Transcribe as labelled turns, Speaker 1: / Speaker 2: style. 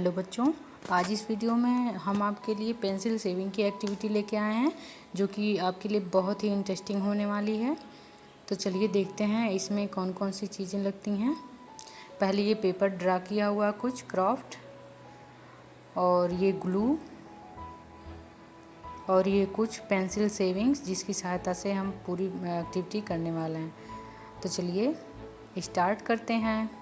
Speaker 1: Hello बच्चों, आज इस वीडियो में हम आपके लिए पेंसिल शेविंग की एक्टिविटी लेके आए हैं जो कि आपके लिए बहुत ही इंटरेस्टिंग होने वाली है। तो चलिए देखते हैं इसमें कौन कौन सी चीज़ें लगती हैं। पहले ये पेपर ड्रा किया हुआ कुछ क्राफ्ट, और ये ग्लू, और ये कुछ पेंसिल शेविंग्स जिसकी सहायता से हम पूरी एक्टिविटी करने वाले हैं। तो चलिए स्टार्ट करते हैं।